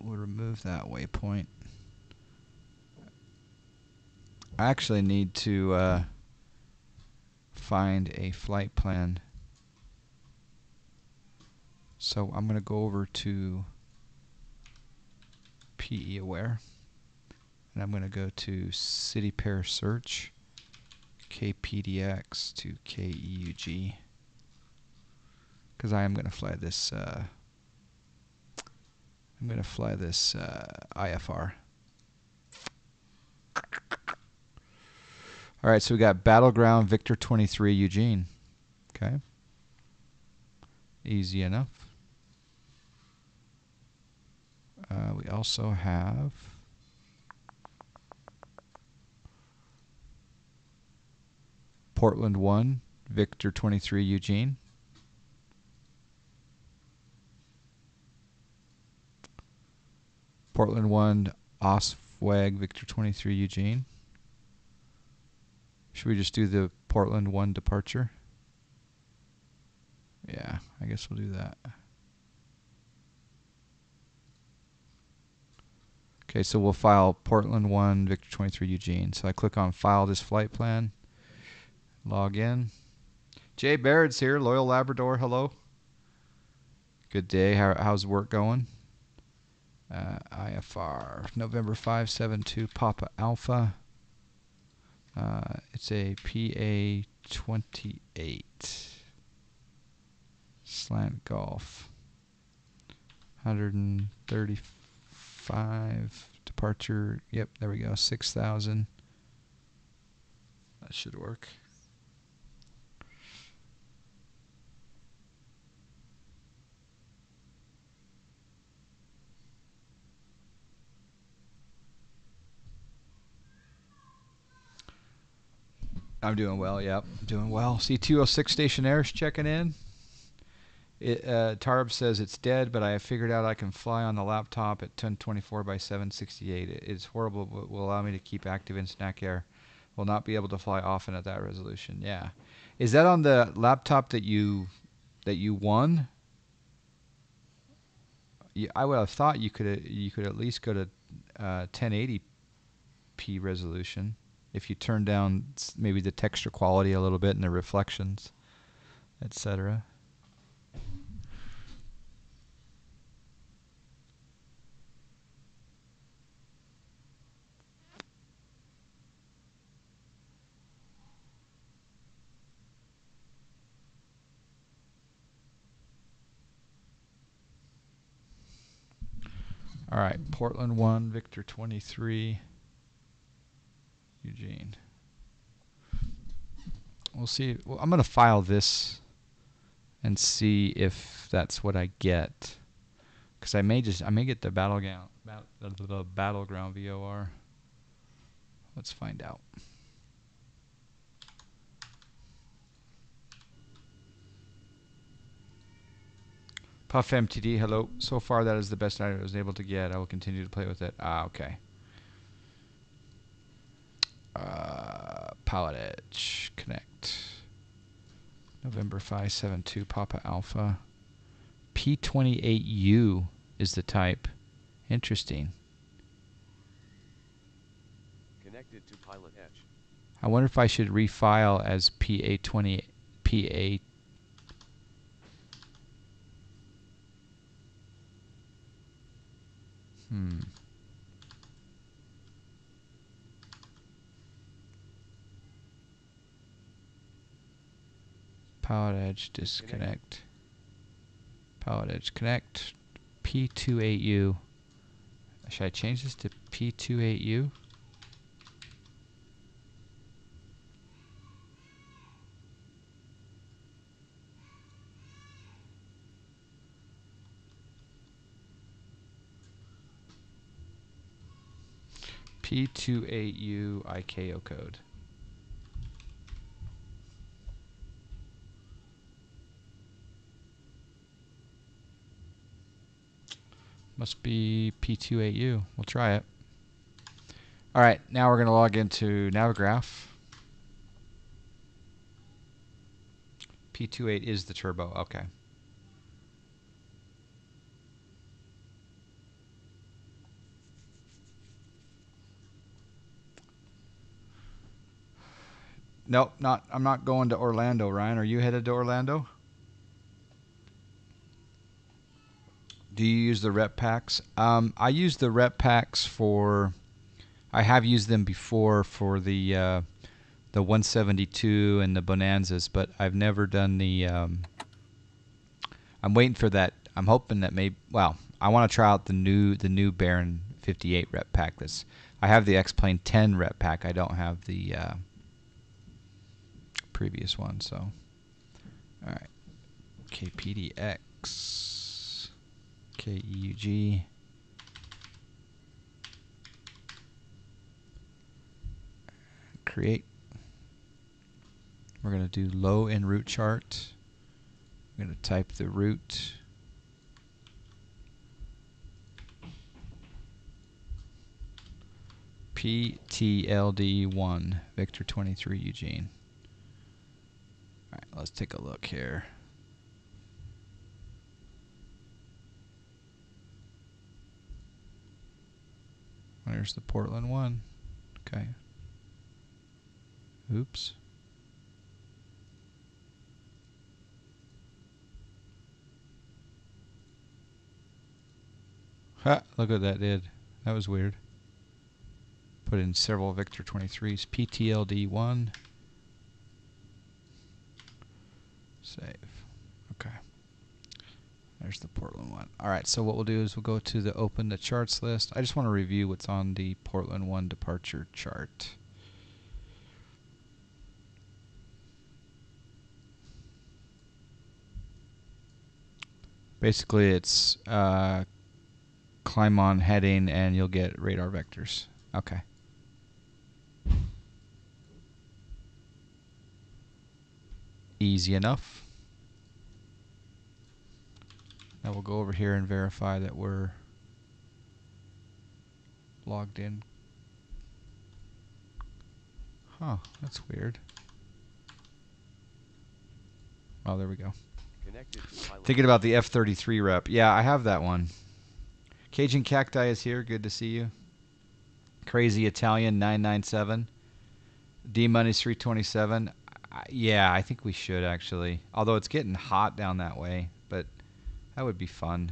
we'll remove that waypoint. I actually need to find a flight plan. So I'm going to go over to PE Aware, and I'm going to go to City Pair Search, KPDX to KEUG, because I am going to fly this. I'm going to fly this IFR. All right, so we got Battleground Victor 23 Eugene. Okay. Easy enough. We also have Portland 1 Victor 23 Eugene. Portland 1 Osweg Victor 23 Eugene. Should we just do the Portland 1 departure? Yeah, I guess we'll do that. Okay, so we'll file Portland 1 Victor 23 Eugene. So I click on File this flight plan. Log in. Jay Baird's here, Loyal Labrador. Hello. Good day. How's work going? IFR November 572 Papa Alpha. It's a PA-28 slant golf. 135 departure. Yep, there we go. 6,000. That should work. I'm doing well, yep. I'm doing well. C206 Stationaire's checking in. Tarb says it's dead, but I have figured out I can fly on the laptop at 1024 by 768. It's horrible, but will allow me to keep active in Snak Air. Will not be able to fly often at that resolution. Yeah. Is that on the laptop that you won? I would have thought you could at least go to 1080p resolution if you turn down maybe the texture quality a little bit and the reflections, etc. All right, Portland 1, Victor 23, Eugene. We'll see. Well, I'm going to file this and see if that's what I get, because I may get the battleground VOR. Let's find out. Puff MTD, hello. So far, that is the best I was able to get. I will continue to play with it. Okay. Pilotedge, connect. November 572, Papa Alpha. P28U is the type. Interesting. Connected to Pilotedge. I wonder if I should refile as PA20, PA. Pilotedge disconnect. Pilotedge connect. P28U. Should I change this to P28U? P28U ICAO code. Must be P28U. We'll try it. All right, now we're going to log into Navigraph. P28 is the turbo. Okay. Nope, not. I'm not going to Orlando. Ryan, are you headed to Orlando? Do you use the rep packs? I use the rep packs for. I have used them before for the 172 and the Bonanzas, but I've never done the. I'm waiting for that. I'm hoping that maybe. Well, I want to try out the new Baron 58 rep pack. I have the X-Plane 10 rep pack. I don't have the previous one. So, all right. KPDX, KEUG. Create. We're going to do low in route chart. I'm going to type the route. PTLD1, Victor 23, Eugene. All right, let's take a look here. There's the Portland one. Okay. Oops. Ha! Look what that did. That was weird. Put in several Victor 23s. PTLD1. Save. Okay. There's the Portland one. All right, so what we'll do is we'll go to the open the charts list. I just want to review what's on the Portland 1 departure chart. Basically, it's climb on heading and you'll get radar vectors. Okay. Easy enough. Now we'll go over here and verify that we're logged in. Huh, that's weird. Oh, there we go. Thinking about the F-33 rep. Yeah, I have that one. Cajun Cacti is here. Good to see you. Crazy Italian 997. D-Money's 327. Yeah, I think we should actually. Although it's getting hot down that way, but that would be fun.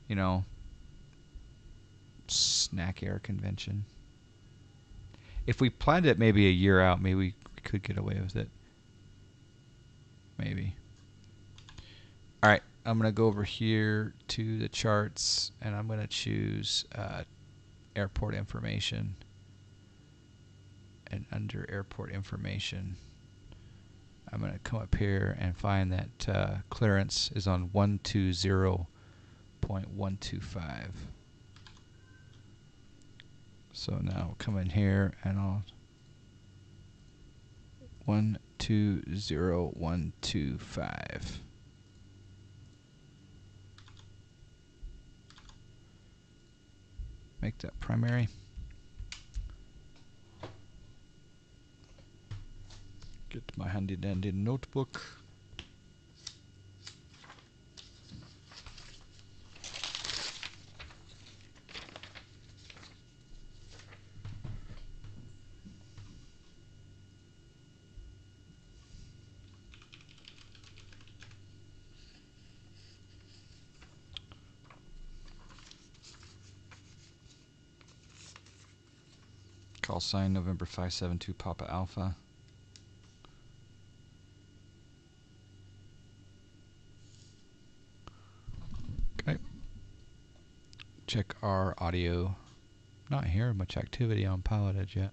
You know, Snak Air Convention. If we planned it maybe a year out, maybe we could get away with it. Maybe. All right, I'm going to go over here to the charts, and I'm going to choose airport information. And under airport information, I'm going to come up here and find that clearance is on 120.125. So now we'll come in here and I'll 120.125. Make that primary. Get my handy dandy notebook. Call sign November 572 Papa Alpha. Okay. Check our audio. Not hearing much activity on Pilotedge yet.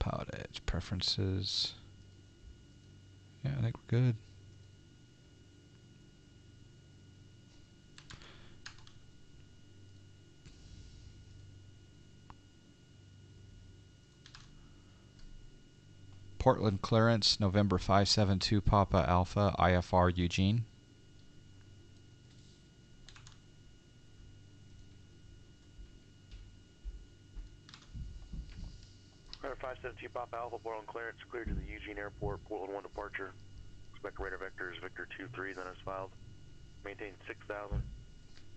Pilotedge preferences. Yeah, I think we're good. Portland clearance, November 572 Papa Alpha, IFR Eugene. Radar 572 Papa Alpha, Portland clearance, cleared to the Eugene Airport, Portland 1 departure. Expect radar vectors, Victor 23, then as filed. Maintain 6,000.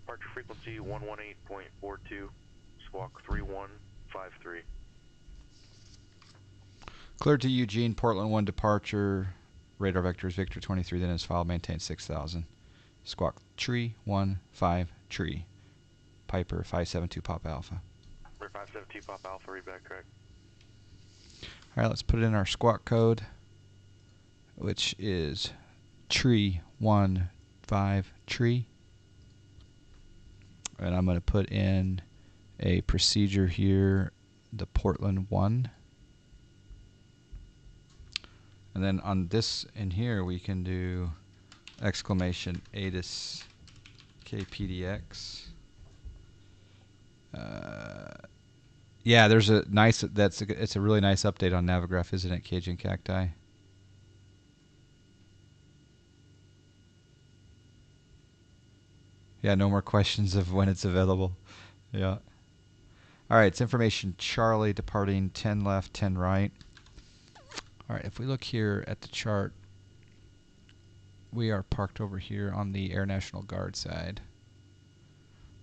Departure frequency 118.42, squawk 3153. Cleared to Eugene, Portland 1 departure. Radar vectors Victor 23, then is filed, maintain 6,000. Squawk tree 15 tree. Piper 572 Pop Alpha. 572 Pop Alpha, read back correct. Alright, let's put in our squawk code, which is tree 15 tree. And I'm going to put in a procedure here, the Portland 1. And then on this in here, we can do exclamation ATIS KPDX. Yeah, there's a nice, it's a really nice update on Navigraph, isn't it, Cajun Cacti? Yeah, no more questions of when it's available. Yeah. All right, it's information Charlie departing 10 left, 10 right. All right, if we look here at the chart, we are parked over here on the Air National Guard side.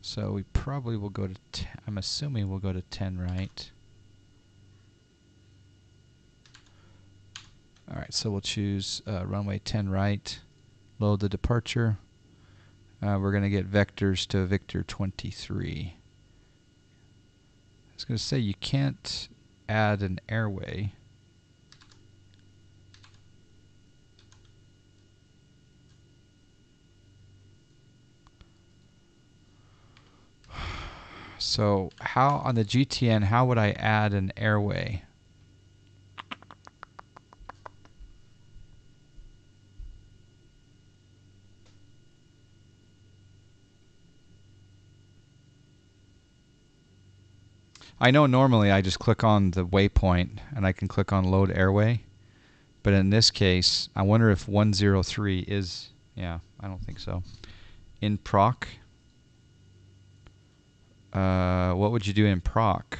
So we probably will go to, I'm assuming we'll go to 10 right. All right, so we'll choose runway 10 right, load the departure. We're going to get vectors to Victor 23. I was going to say you can't add an airway. So how on the GTN, how would I add an airway? I know normally I just click on the waypoint and I can click on load airway. But in this case, I wonder if 103 is, yeah, I don't think so. In proc, what would you do in proc?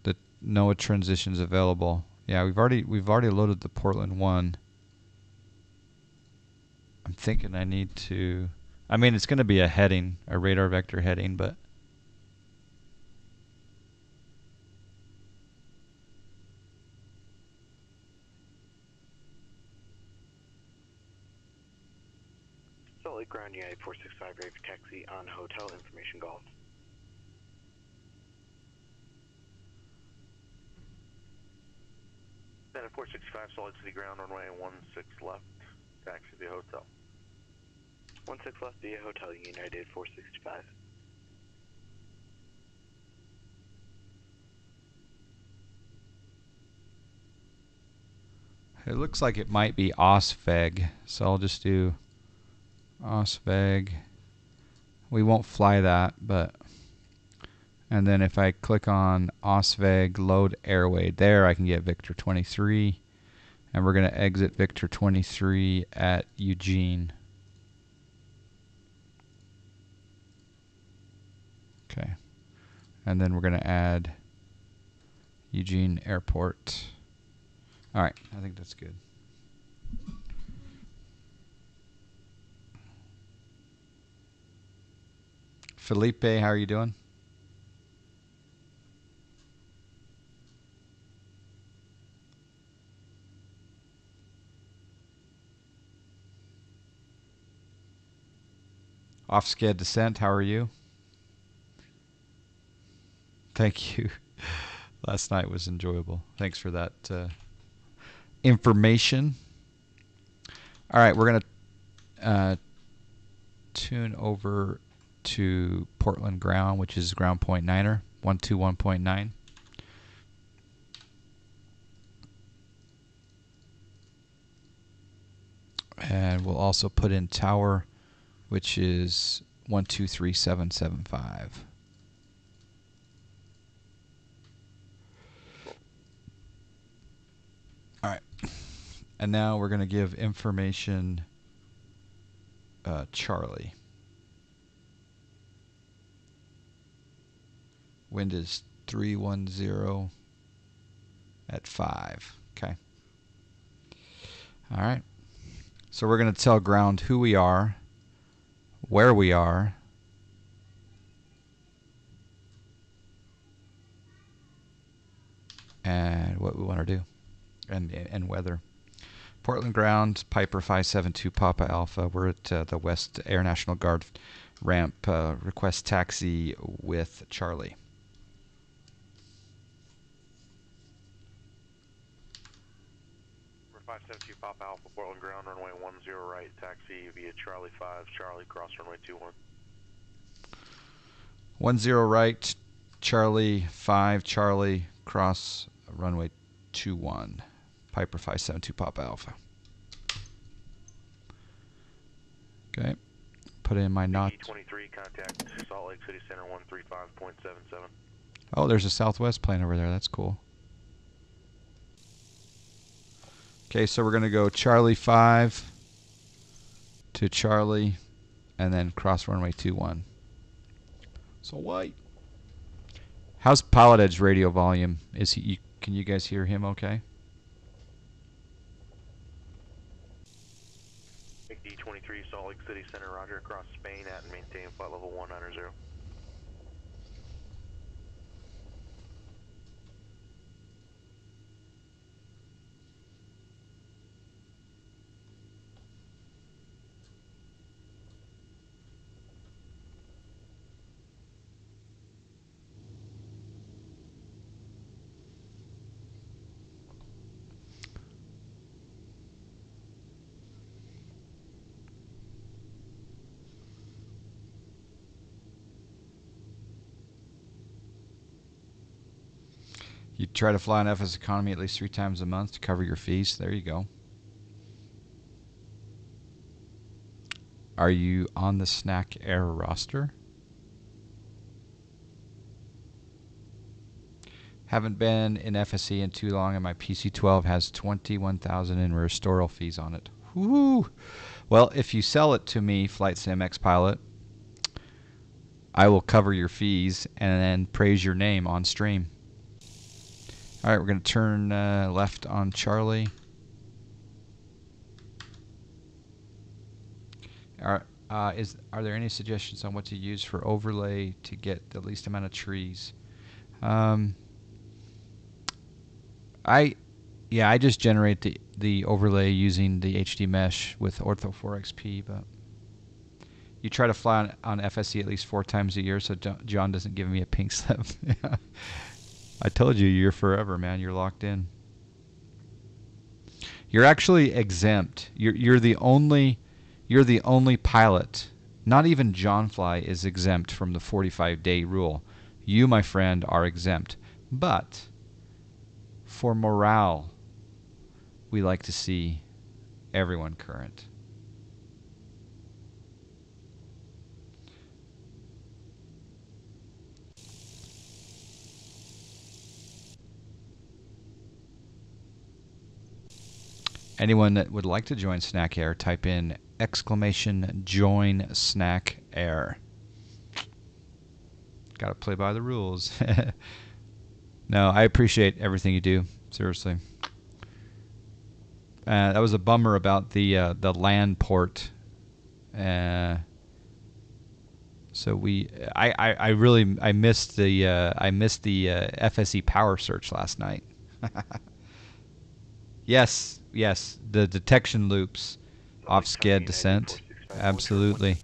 The NOAA transitions available. Yeah, we've already loaded the Portland 1. I'm thinking I need to, I mean it's going to be a heading, a radar vector heading, but Salt Lake Ground United 465 ready for taxi on Hotel Information Golf. Then at 465 Salt Lake City Ground runway 16 left, taxi via hotel. 16 left via Hotel United 465. it looks like it might be OSVEG, so I'll just do OSVEG. We won't fly that, but and then if I click on OSVEG load airway there, I can get Victor 23, and we're going to exit Victor 23 at Eugene. Okay, and then we're going to add Eugene Airport. All right, I think that's good. Felipe, how are you doing? Off-sched descent, how are you? Thank you. Last night was enjoyable. Thanks for that information. All right, we're going to tune over to Portland ground, which is ground point 9er, 121.9. And we'll also put in tower, which is 123775. All right. And now we're going to give information Charlie. Wind is 310 at 5. Okay. All right. So we're going to tell ground who we are, where we are, and what we want to do, and weather. Portland ground, Piper 572 Papa Alpha. We're at the West Air National Guard ramp. Request taxi with Charlie. Number 572 Papa Alpha, Portland ground, runway 10 right, taxi via Charlie 5, Charlie, cross runway 21. 10 right, Charlie 5, Charlie, cross runway 21. Piper 572 Papa Alpha. Okay. Put in my knot. 23, contact Salt Lake City Center 135.77. Oh, there's a Southwest plane over there. That's cool. Okay, so we're going to go Charlie 5 to Charlie and then cross runway 21. So white. How's Pilotedge radio volume? Is he? Can you guys hear him okay? D23 Salt Lake City Center, roger, across Spain at and maintain flight level 190. You try to fly on FSEconomy at least 3 times a month to cover your fees. There you go. Are you on the Snak Air roster? Haven't been in FSE in too long, and my PC-12 has 21,000 in restoral fees on it. Woo! Well, if you sell it to me, Flight CMX pilot, I will cover your fees and then praise your name on stream. All right, we're going to turn left on Charlie. Are there any suggestions on what to use for overlay to get the least amount of trees? I just generate the overlay using the HD mesh with Ortho 4XP, but you try to fly on FSE at least 4 times a year so John doesn't give me a pink slip. I told you, you're forever, man. You're locked in. You're actually exempt. You're the only pilot. Not even John Fly is exempt from the 45-day rule. You, my friend, are exempt. But for morale, we like to see everyone current. Anyone that would like to join Snak Air, type in !join Snak Air. Got to play by the rules. No, I appreciate everything you do. Seriously. That was a bummer about the land port. So I missed the FSE power search last night. Yes, the detection loops, off skid descent, absolutely. At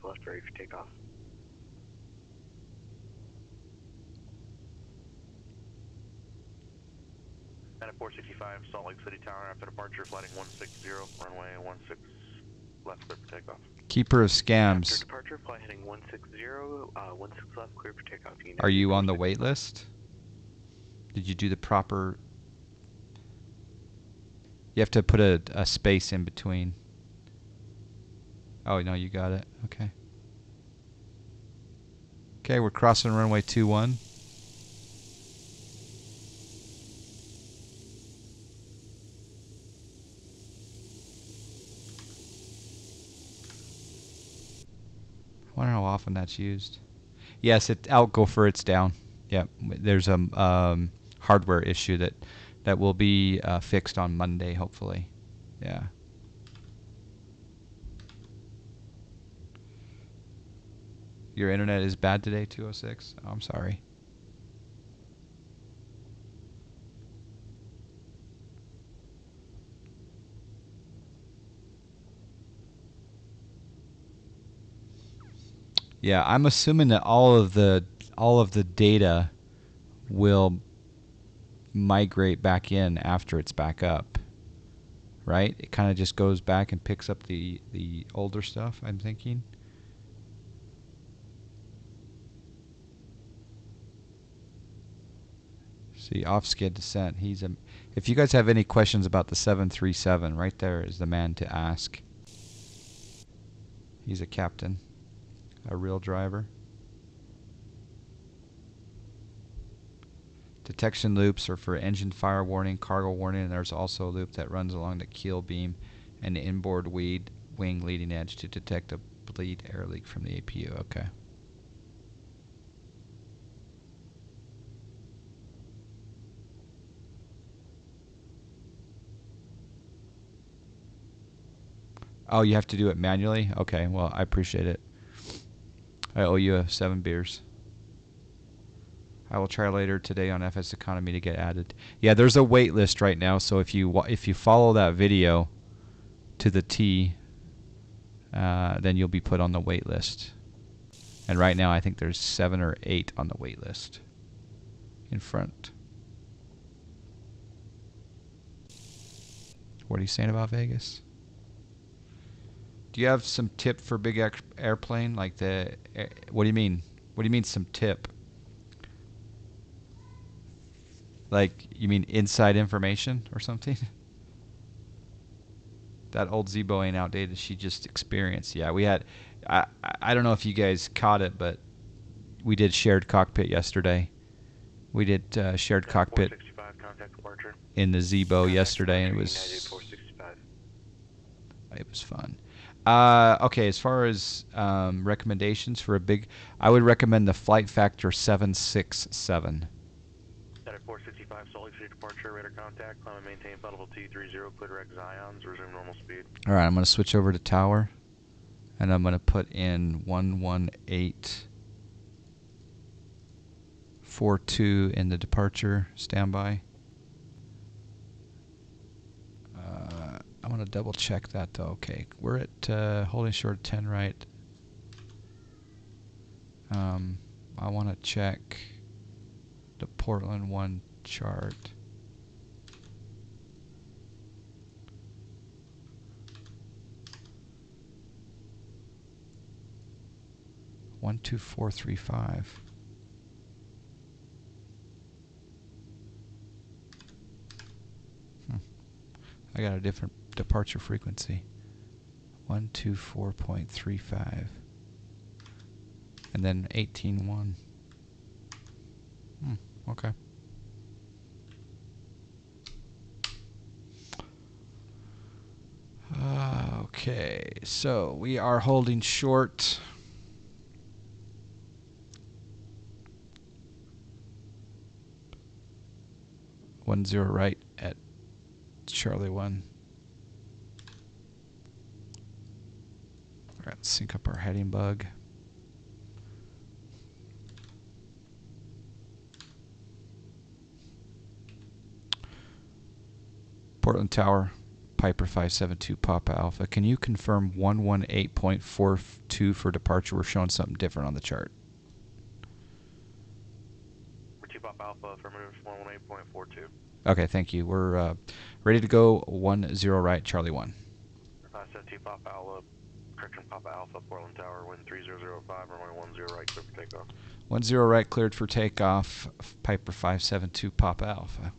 465 Salt Lake City Tower after departure, flighting 160, runway 16 left, clear for takeoff. Keeper of scams. After departure, flight heading 160, 16 left, clear for takeoff. Are you on the wait list? Did you do the proper? You have to put a space in between. Oh, no, you got it. Okay. Okay, we're crossing runway 21. I wonder how often that's used. Yes, I'll go for it's down. Yep, there's a hardware issue that will be fixed on Monday, hopefully. Yeah. Your internet is bad today, 206? Oh, I'm sorry. Yeah, I'm assuming that all of the data will migrate back in after it's back up. Right? It kind of just goes back and picks up the older stuff, I'm thinking. See, off-skid descent. If you guys have any questions about the 737, right there is the man to ask. He's a captain, a real driver. Detection loops are for engine fire warning, cargo warning, and there's also a loop that runs along the keel beam and the inboard wing leading edge to detect a bleed air leak from the APU. Okay. Oh, you have to do it manually? Okay, well, I appreciate it. I owe you 7 beers. I will try later today on FSEconomy to get added. Yeah, there's a wait list right now, so if you follow that video to the T, then you'll be put on the wait list. And right now, I think there's 7 or 8 on the wait list in front. What are you saying about Vegas? Do you have some tip for big airplane? Like what do you mean? What do you mean some tip? Like, you mean inside information or something? That old Zebo ain't outdated. She just experienced. Yeah, we had. I don't know if you guys caught it, but we did shared cockpit yesterday. We did shared cockpit in the Zebo yesterday, and it was fun. Okay, as far as recommendations for a big, I would recommend the Flight Factor 767. At 465, Salt Lake City departure, radar contact, climb and maintain flight level 230, clear direct Zions, resume normal speed. All right, I'm going to switch over to tower, and I'm going to put in 11842 in the departure standby. I'm going to double check that though. Okay, we're at holding short 10 right. I want to check the Portland 1 chart. One, 2, 4, 3, 5. I got a different departure frequency. 124.35. And then 18.1. Okay. Okay, so we are holding short. One zero right at Charlie 1. All right, let's sync up our heading bug. Portland Tower, Piper 572 Papa Alpha. Can you confirm 118.42 for departure? We're showing something different on the chart. 2 Papa Alpha, affirmative, 118.42. Okay, thank you. We're ready to go. 10 right, Charlie 1. 572 Papa Alpha, correction Papa Alpha, Portland Tower, wind 3005, runway 10 right, clear for takeoff. 10 right, cleared for takeoff. Piper 572 Papa Alpha.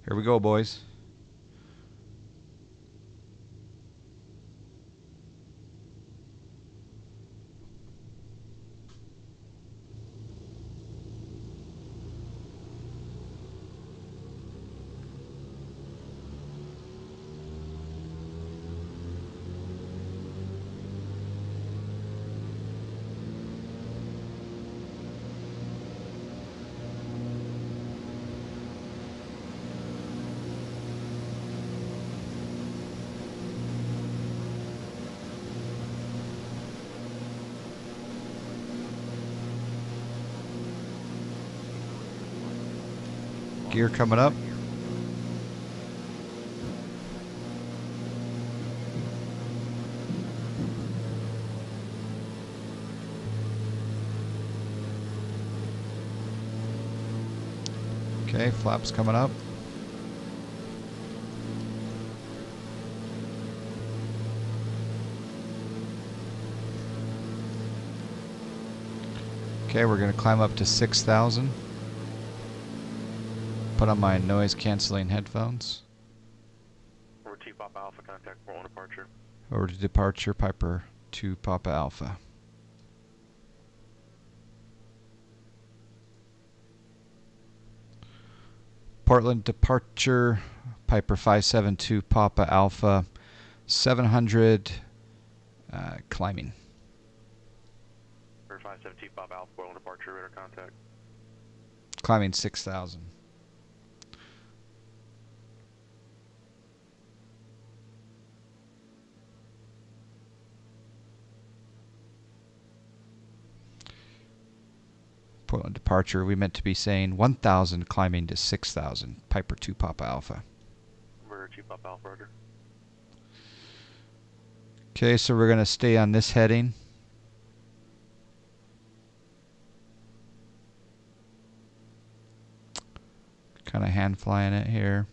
Here we go, boys. gear coming up. Okay, flaps coming up. Okay, we're going to climb up to 6,000. Put on my noise canceling headphones. Over 2 Papa Alpha, contact Port 1 departure. Over to departure, Piper 2 Papa Alpha. Portland departure, Piper 572 Papa Alpha, 700, climbing. 572 Papa Alpha, Port 1 departure, radar contact. Climbing 6,000. Portland departure, we meant to be saying 1,000 climbing to 6,000. Piper 2 Papa Alpha. Number 2 Papa Alpha, roger. Okay, so we're going to stay on this heading. Kind of hand flying it here.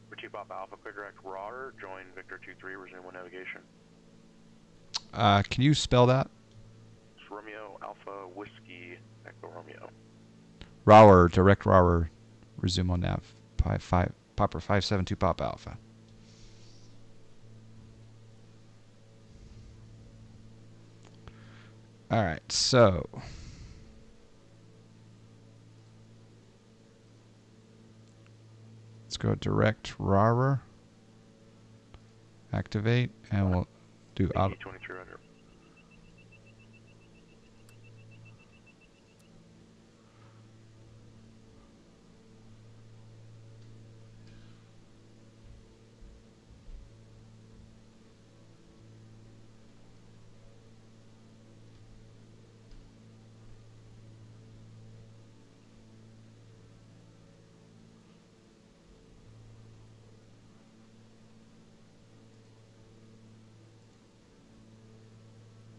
Number 2 Papa Alpha, clear direct Rotter, join Victor 23, resume 1 navigation. Can you spell that? It's Romeo Alpha Whiskey Echo Romeo. Rower, direct rower, resume on nav. Piper 572 Papa Alpha. Alright, so let's go direct rower, activate, and we'll do auto. 23 under.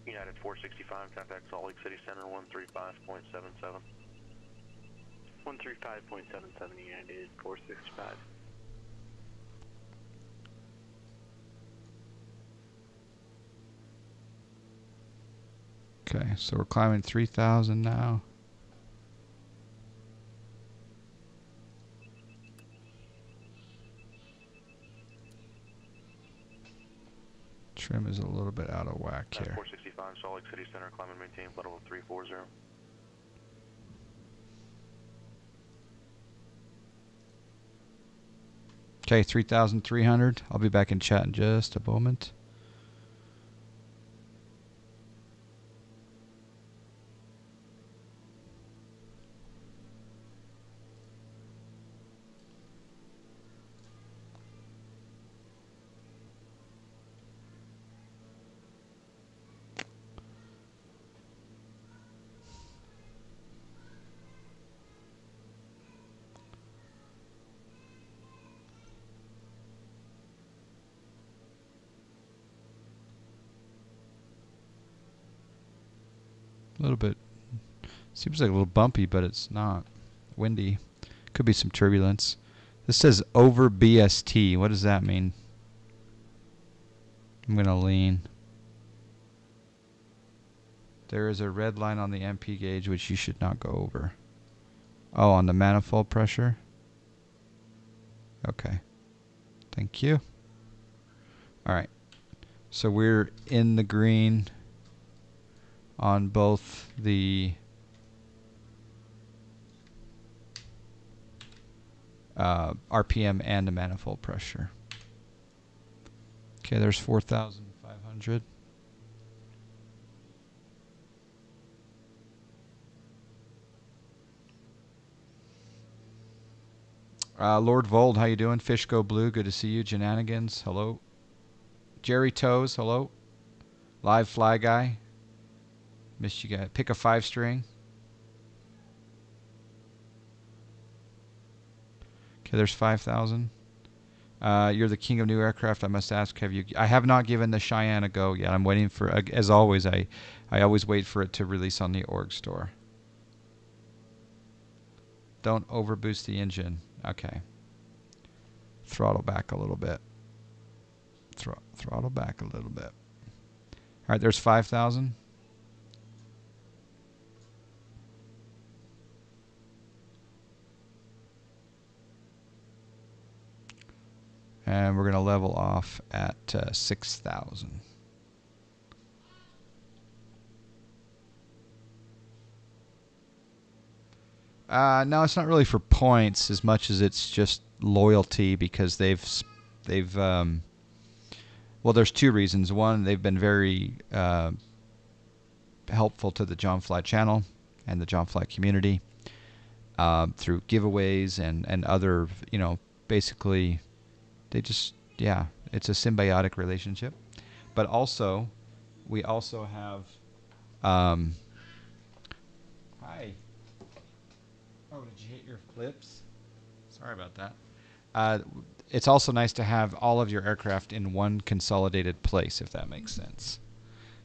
United 465, contact Salt Lake City Center 135.77. 135.77, United 465. Okay, so we're climbing 3,000 now. Trim is a little bit out of whack here. 465, Salt Lake City Center, climb and maintain flight level 340. Okay, 3,300. I'll be back in chat in just a moment. A little bit. Seems like a little bumpy, but it's not. Windy. Could be some turbulence. This says over BST. What does that mean? I'm going to lean. There is a red line on the MP gauge which you should not go over. Oh, on the manifold pressure? Okay. Thank you. Alright. So we're in the green on both the RPM and the manifold pressure. Okay, there's 4,500. Lord Vold, how you doing? Fish Go Blue, good to see you. Jananigans, hello. Jerry Toes, hello. Live Fly Guy, missed you guys. Pick a 5-string. Okay, there's 5,000. You're the king of new aircraft. I must ask, have you? I have not given the Cheyenne a go yet. I'm waiting for, as always, I always wait for it to release on the org store. Don't overboost the engine. Okay. Throttle back a little bit. Throttle back a little bit. All right, there's 5,000. And we're going to level off at 6,000. No, it's not really for points as much as it's just loyalty, because well, there's two reasons. One, they've been very helpful to the John Fly channel and the John Fly community through giveaways and other, basically they just, yeah, it's a symbiotic relationship. But also, we also have, hi. Oh, did you hit your flips? Sorry about that. It's also nice to have all of your aircraft in one consolidated place, if that makes sense.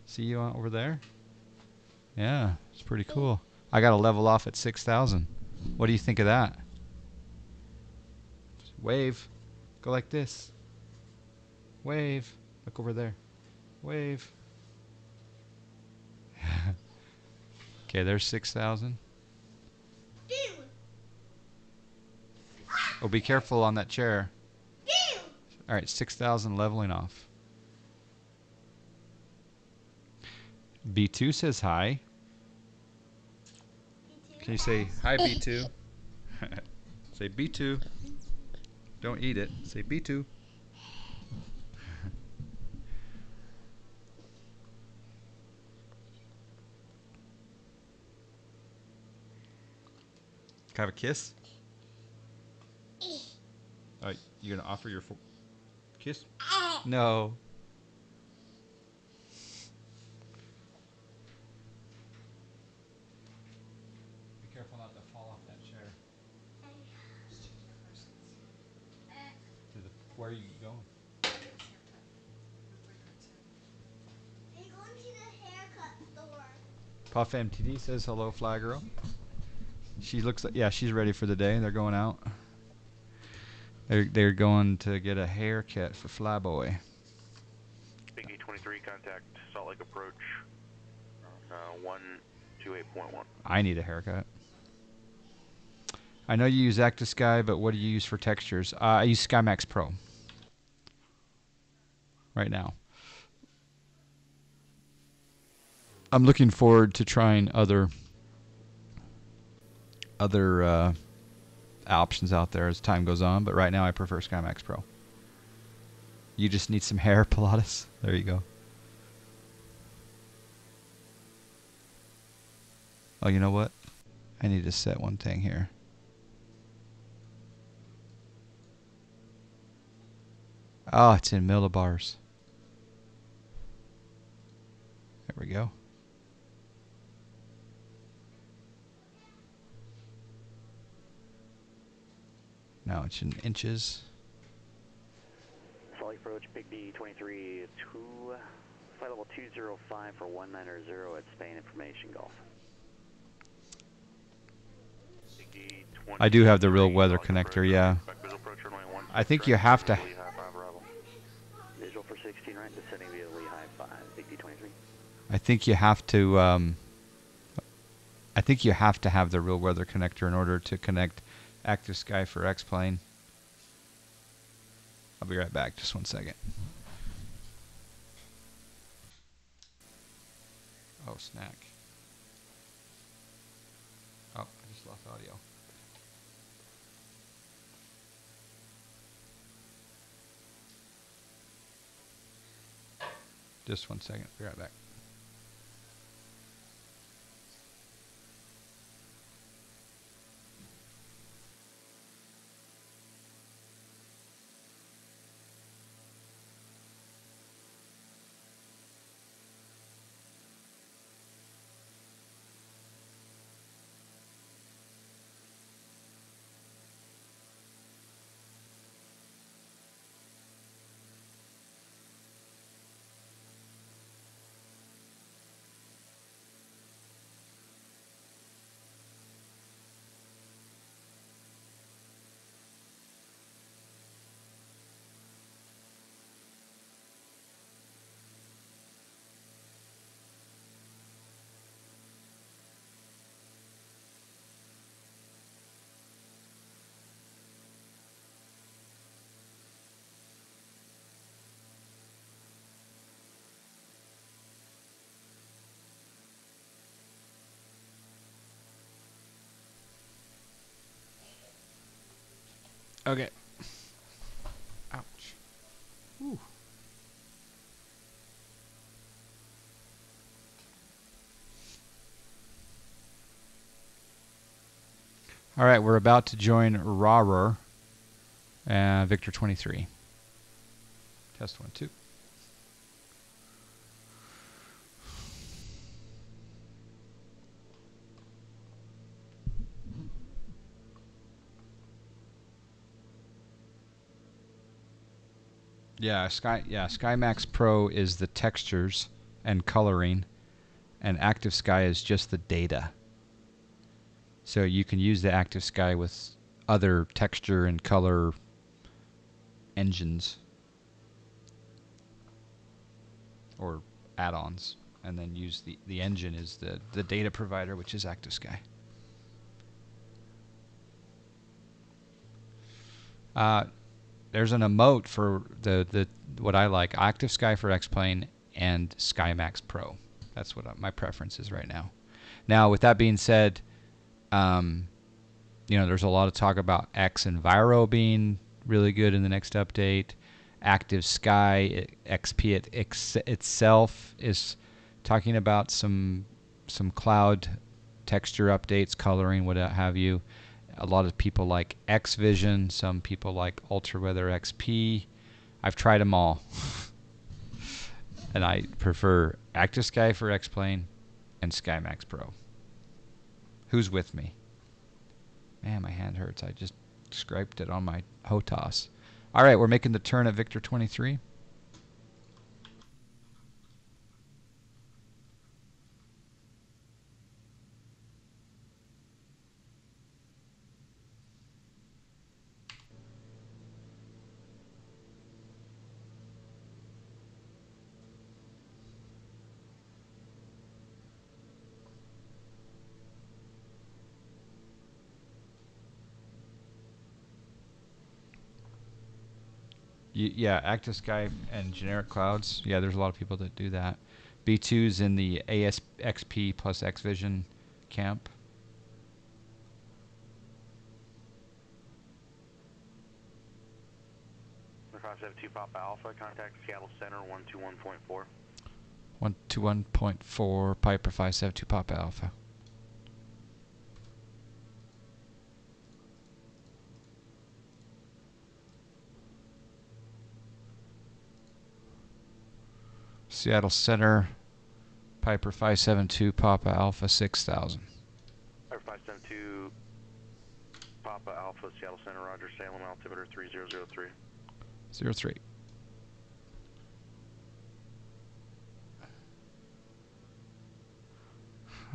See you over there? Yeah, it's pretty cool. I got to level off at 6,000. What do you think of that? Wave. Go like this. Wave. Look over there. Wave. Okay, there's 6,000. Oh, be careful on that chair. All right, 6,000 leveling off. B2 says hi. Can you say hi, B2? Say B2. Don't eat it. Say B2. Can I have a kiss? All right, you gonna offer your kiss? No. Be careful not to fall off that chair. Where are you going? I'm going to the haircut store. Puff MTD says hello, Fly Girl. She looks like, yeah, she's ready for the day. They're going out. They're going to get a haircut for Flyboy. Big E23, contact Salt Lake approach 128.1. I need a haircut. I know you use ActiveSky, but what do you use for textures? I use SkyMax Pro right now. I'm looking forward to trying other options out there as time goes on, but right now I prefer SkyMax Pro. You just need some hair, Pilatus. There you go. Oh, you know what? I need to set one thing here. Oh, it's in millibars. There we go. Now it's in inches. Salt Lake approach, Big D23, flight level 205 for 190 at Spain Information Golf. I do have the real weather connector, yeah. I think you have to. Visual for 16 right, descending via Lehigh 5, Big D23. I think you have to. I think you have to have the real weather connector in order to connect ActiveSky for X-Plane. I'll be right back. Just one second. Oh, Snak. Oh, I just lost audio. Just 1 second. Be right back. Okay. Ouch. Whew. All right, we're about to join RARER, Victor 23. Test 1, 2. SkyMax Pro is the textures and coloring, and Active Sky is just the data. So you can use the Active Sky with other texture and color engines or add-ons, and then use the engine is the data provider, which is Active Sky. There's an emote for the what I like, Active Sky for X-Plane and SkyMax Pro. That's what my preference is right now. Now, with that being said, there's a lot of talk about X Enviro being really good in the next update. Active Sky XP itself is talking about some cloud texture updates, coloring, what have you. A lot of people like X-Vision. Some people like UltraWeather XP. I've tried them all. And I prefer Active Sky for X-Plane and SkyMax Pro. Who's with me? Man, my hand hurts. I just scraped it on my HOTAS. All right, we're making the turn at Victor 23. Yeah, Active Sky and generic clouds. Yeah, there's a lot of people that do that. B2's in the ASXP plus X-Vision camp. $572 Papa Alpha, contact Seattle Center 121.4. 121.4 Piper 572 Papa Alpha. Seattle Center, Piper 572 Papa Alpha 6000. Piper 572 Papa Alpha, Seattle Center, Roger, Salem, altimeter 3003. 03.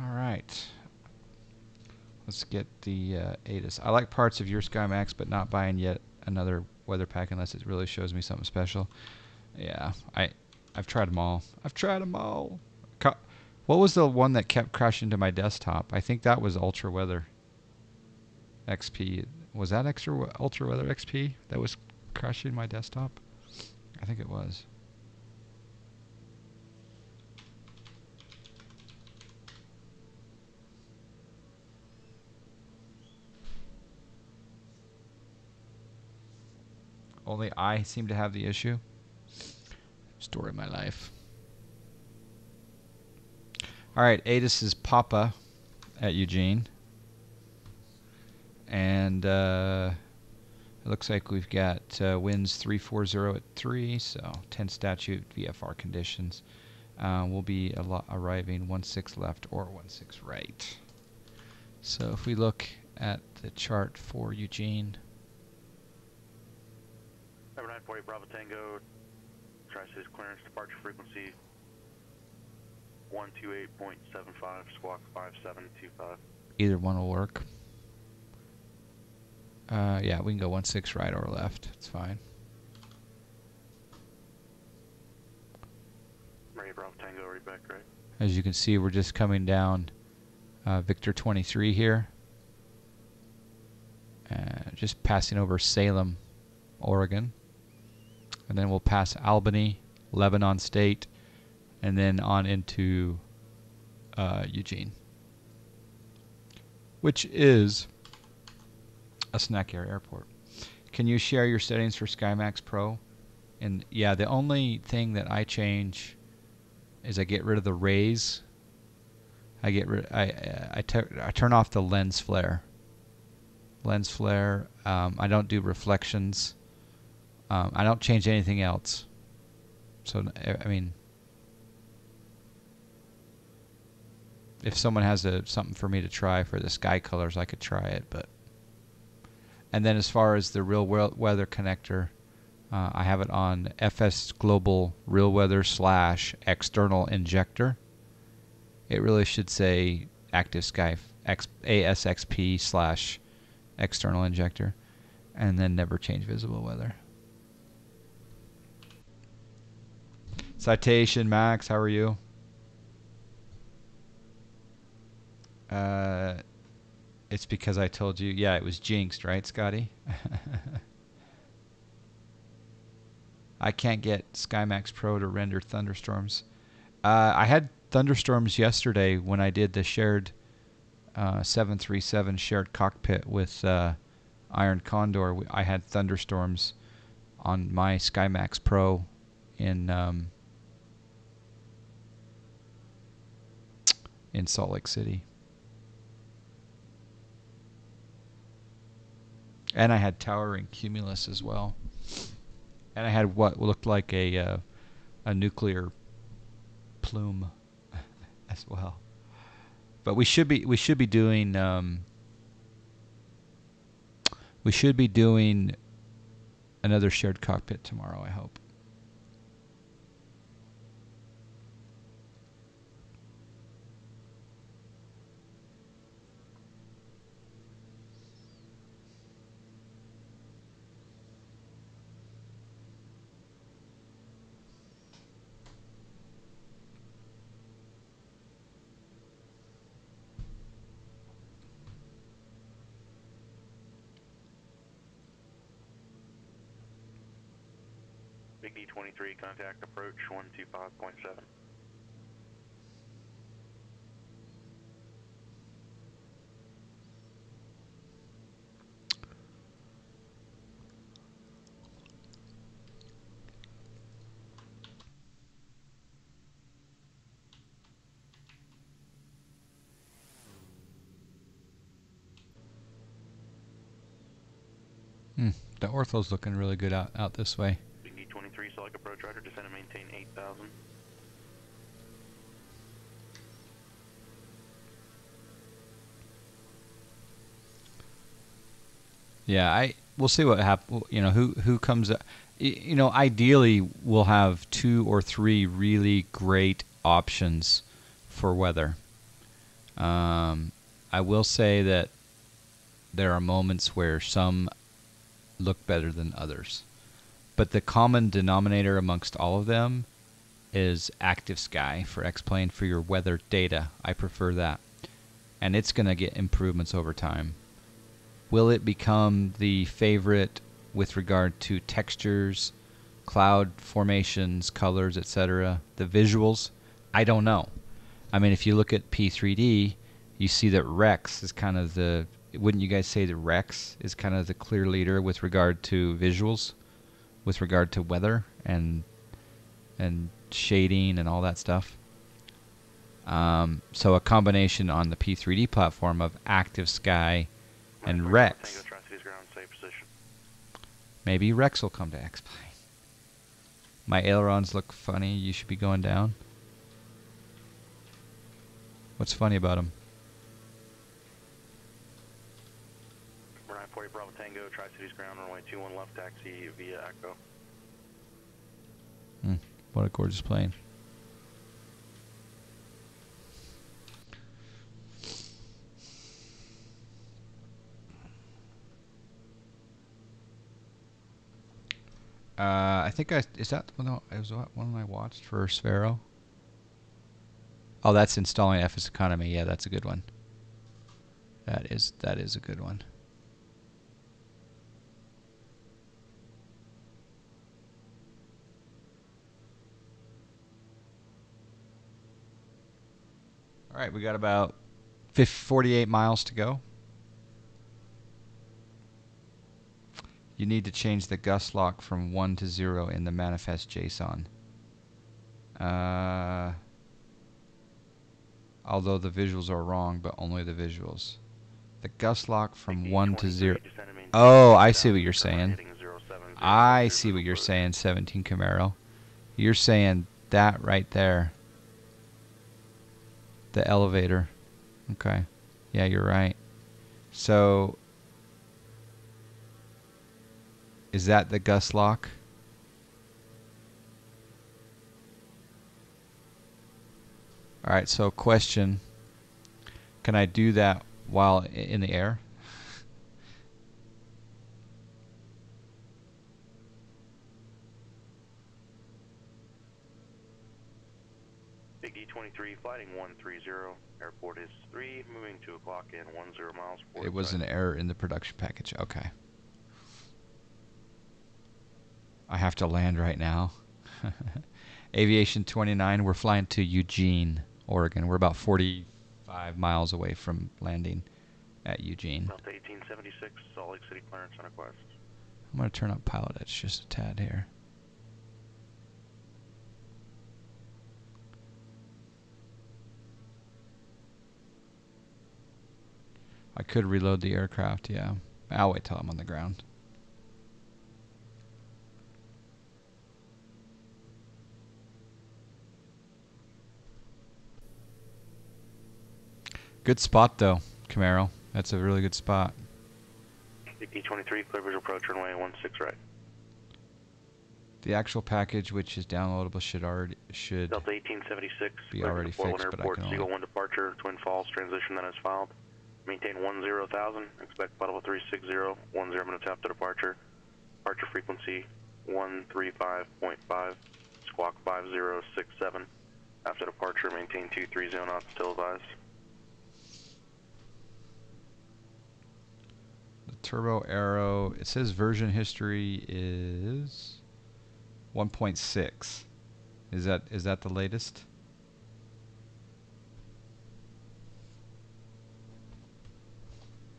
All right. Let's get the ATIS. I like parts of your SkyMax, but not buying yet another weather pack unless it really shows me something special. Yeah, I've tried them all. What was the one that kept crashing to my desktop? I think that was Ultra Weather XP. Was that Ultra Weather XP that was crashing my desktop? I think it was. Only I seem to have the issue. Story of my life. All right, ATIS is Papa at Eugene. And it looks like we've got winds 340 at 3, so 10 statute VFR conditions. We'll be arriving 16 left or 16 right. So if we look at the chart for Eugene. Number 940 Bravo Tango, Tri-Cities clearance, departure frequency 128.75, squawk 5725. Either one will work. Yeah, we can go 16 right or left. It's fine. Ready Bravo Tango, read back right. As you can see, we're just coming down Victor 23 here. Just passing over Salem, Oregon. And then we'll pass Albany, Lebanon State, and then on into Eugene, which is a Snak Air airport. Can you share your settings for SkyMax Pro? And yeah, the only thing that I change is I get rid of the rays. I turn off the lens flare. I don't do reflections. I don't change anything else. So I mean, if someone has something for me to try for the sky colors, I could try it. But and then as far as the real weather connector, I have it on FS Global Real Weather / external injector. It really should say Active Sky ASXP / external injector, and then never change visible weather. Citation Max, how are you? It's because I told you. Yeah, it was jinxed, right, Scotty? I can't get SkyMax Pro to render thunderstorms. I had thunderstorms yesterday when I did the shared 737 shared cockpit with Iron Condor. I had thunderstorms on my SkyMax Pro in Salt Lake City. And I had towering cumulus as well. And I had what looked like a nuclear plume as well. But we should be doing another shared cockpit tomorrow, I hope. Big D23, contact approach 125.7. The ortho's looking really good out this way. Big D23, select approach radar, descend and maintain 8,000. Yeah, we'll see what happens. You know, who comes up. You know, ideally we'll have 2 or 3 really great options for weather. I will say that there are moments where some look better than others, but the common denominator amongst all of them is Active Sky for X-Plane for your weather data. I prefer that, and it's going to get improvements over time. Will it become the favorite with regard to textures, cloud formations, colors, etc., the visuals? I don't know. I mean, if you look at P3D, you see that Rex is kind of the... Wouldn't you guys say that Rex is kind of the clear leader with regard to visuals, with regard to weather and shading and all that stuff? So a combination on the P3D platform of Active Sky and Rex. Tango Tri-Cities ground, safe position. Maybe Rex will come to X-Plane. My ailerons look funny. You should be going down. What's funny about them? We're 940 Bravo Tango, Tri-Cities ground, runway 21 left, taxi via Echo. What a gorgeous plane. I think is that one I watched for Sphero? Oh, that's installing FSEconomy. Yeah, that's a good one. That is a good one. All right, we got about 48 miles to go. You need to change the gust lock from 1 to 0 in the manifest JSON. Although the visuals are wrong, but only the visuals. The gust lock from 1 to 0. Oh, I see what you're saying. I see what you're saying, 17 Camaro. You're saying that right there. The elevator. Okay. Yeah, you're right. So, is that the gust lock? Alright, so question. Can I do that while in the air? Big D23, flighting 130. Airport is 3, moving to o'clock in 10 miles. It was an error in the production package. Okay. I have to land right now. Aviation 29, we're flying to Eugene, Oregon. We're about 45 miles away from landing at Eugene. Delta 1876, Salt Lake City clearance on request. I'm going to turn up Pilotedge just a tad here. I could reload the aircraft, yeah. I'll wait till I'm on the ground. Good spot though, Camaro. That's a really good spot. Big D23, clear visual approach runway 16 right. The actual package, which is downloadable, should Delta 1876, be already fixed, but I Airport, can Seagull only... 1 departure, Twin Falls transition that is filed. Maintain 10,000, expect flight level 360, 10 minutes after departure. Departure frequency 135.5, squawk 5067. After departure, maintain 230 knots, still advised. The Turbo Arrow, it says version history is 1.6. Is that the latest?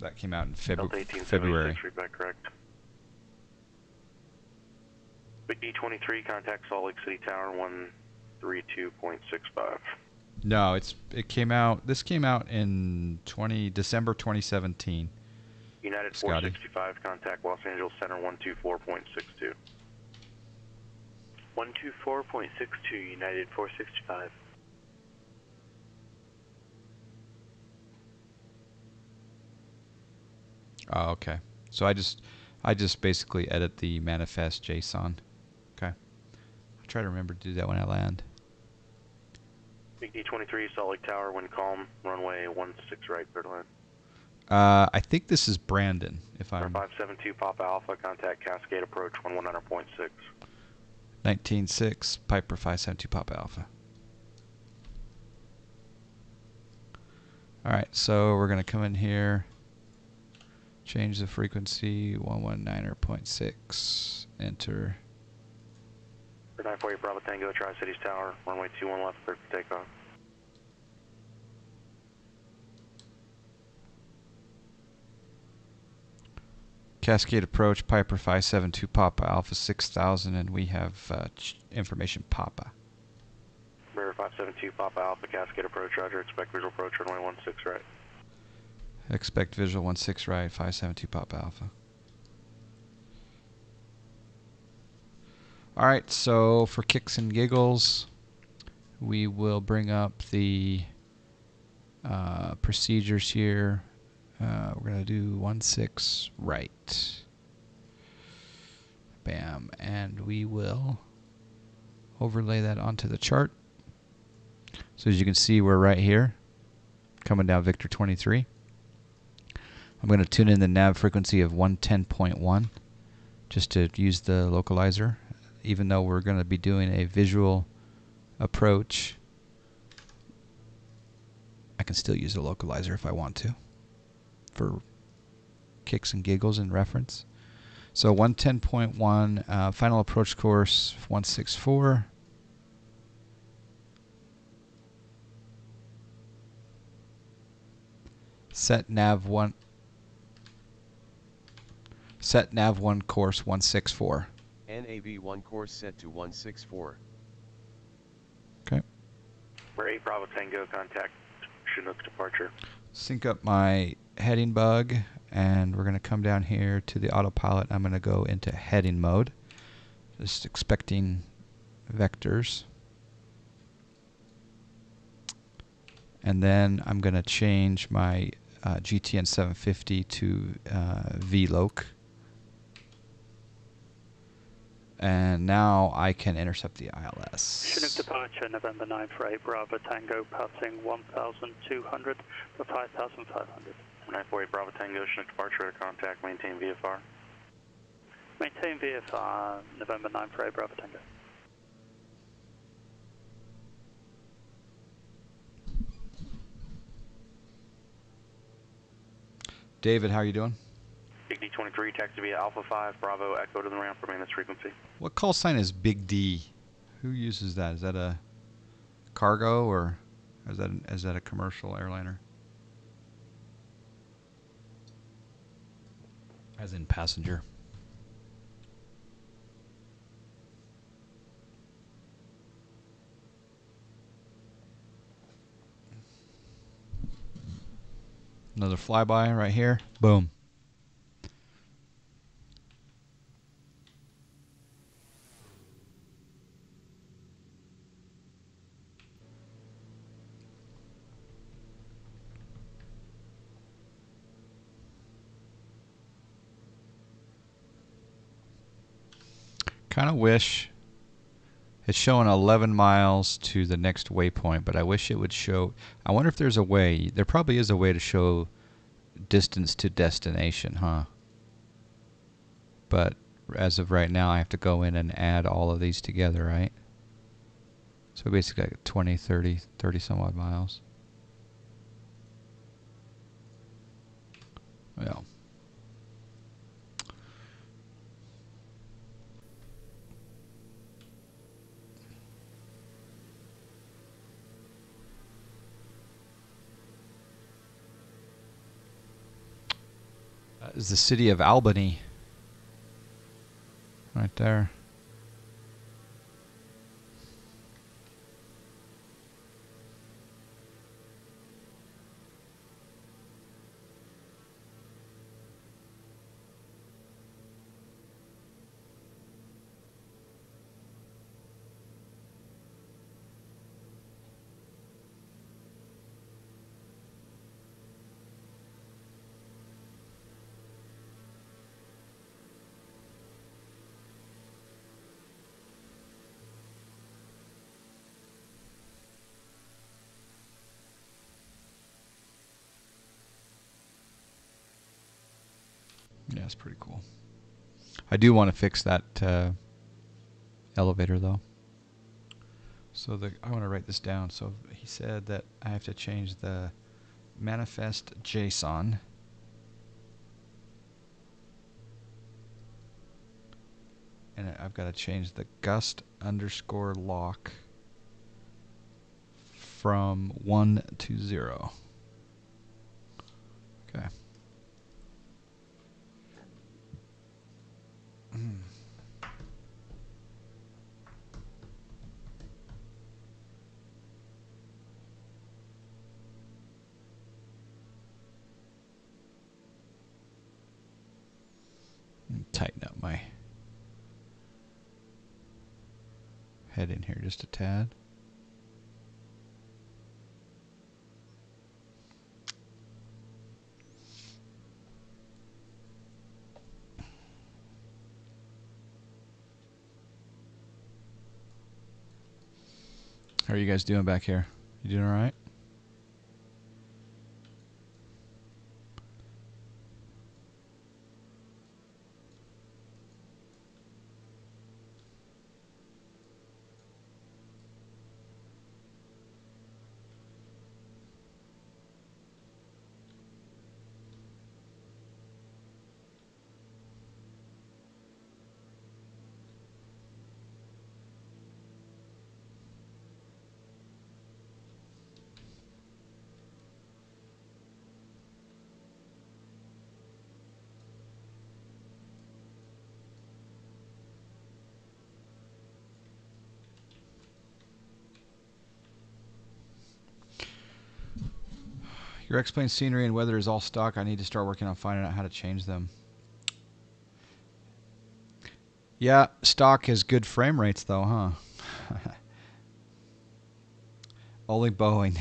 That came out in February. Feedback correct. Big D23, contact Salt Lake City Tower 132.65. No, it came out. This came out in December 2017. United Scotty. 465, contact Los Angeles Center 124.62. 124.62, United 465. Oh, okay. So I just basically edit the manifest JSON. Okay. I'll try to remember to do that when I land. Big D23, Salt Lake Tower, wind calm, runway 16 right, third line. I think this is Brandon. If I'm 572 Papa Alpha, contact Cascade approach 119.6. 19.6 Piper 572 Papa Alpha. All right, so we're gonna come in here. Change the frequency 119.6. Enter. 948 Bravo Tango, Tri-Cities Tower, runway 21 left, clear for takeoff. Cascade approach, Piper 572 Papa Alpha 6000, and we have information Papa. Mirror 572 Papa Alpha Cascade approach, roger. Expect visual approach, runway 16 right. Expect visual 16 right, 572 Papa Alpha. Alright, so for kicks and giggles, we will bring up the procedures here. We're going to do 16 right. Bam. And we will overlay that onto the chart. So as you can see, we're right here, coming down Victor 23. I'm going to tune in the nav frequency of 110.1 just to use the localizer. Even though we're going to be doing a visual approach, I can still use a localizer if I want to for kicks and giggles and reference. So 110.1, final approach course 164. Set nav 1 course 164. NAV1 course set to 164. Okay. We're 8 Bravo Tango, contact Chinook departure. Sync up my heading bug, and we're going to come down here to the autopilot. I'm going to go into heading mode, just expecting vectors. And then I'm going to change my GTN 750 to VLOC. And now I can intercept the ILS. Chinook departure, November 9 for 8 Bravo Tango, passing 1,200 for 5,500. 948 Bravo Tango, Chinook departure, contact, maintain VFR. Maintain VFR, November 9 for 8 Bravo Tango. David, how are you doing? Big D23, taxi via Alpha 5, Bravo, Echo to the ramp, remain this frequency. What call sign is Big D? Who uses that? Is that a cargo or is that a commercial airliner? As in passenger. Another flyby right here. Boom. Kind of wish it's showing 11 miles to the next waypoint, but I wish it would show. I wonder if there's a way. There probably is a way to show distance to destination, huh? But as of right now, I have to go in and add all of these together, right? So basically like 20, 30 some odd miles. Well. Is the city of Albany. Right there. Yeah, it's pretty cool. I do want to fix that elevator though. So I want to write this down. So he said that I have to change the manifest JSON. And I've got to change the gust underscore lock from 1 to 0. Okay. Tighten up my head in here just a tad. How are you guys doing back here? You doing all right? Your X-Plane scenery and weather is all stock. I need to start working on finding out how to change them. Yeah, stock has good frame rates though, huh? Only Boeing.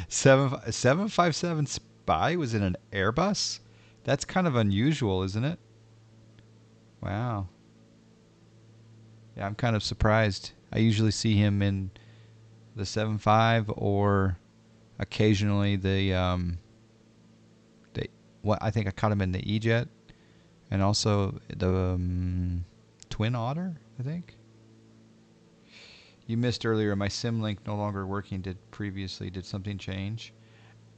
757 Spy was in an Airbus? That's kind of unusual, isn't it? Wow. Yeah, I'm kind of surprised. I usually see him in the 75 or occasionally I think I caught him in the E-Jet and also the Twin Otter, I think. You missed earlier. My SimLink no longer working. Did something change?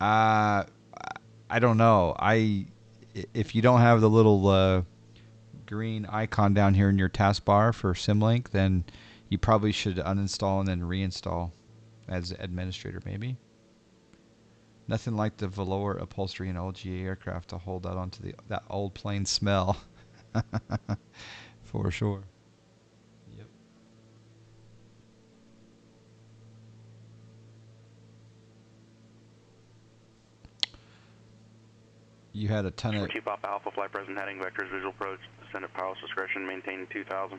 I don't know. If you don't have the little green icon down here in your taskbar for SimLink, then you probably should uninstall and then reinstall as administrator, maybe. Nothing like the velour upholstery in LGA aircraft to hold that onto that old plane smell. For sure. Yep. You had a ton of... Chief Papa Alpha, flight present heading, vectors, visual approach, descend at pilot's discretion, maintain 2000.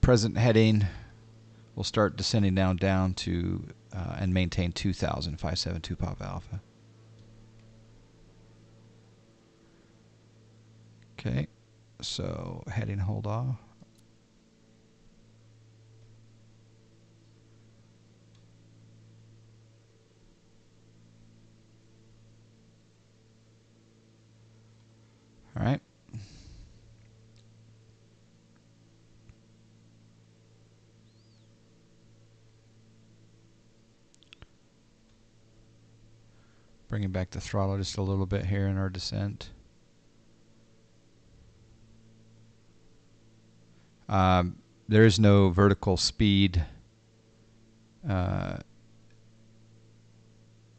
Present heading. We'll start descending down to and maintain 2000, 572 Papa Alpha. Okay, so heading hold off. All right. Bringing back the throttle just a little bit here in our descent. There is no vertical speed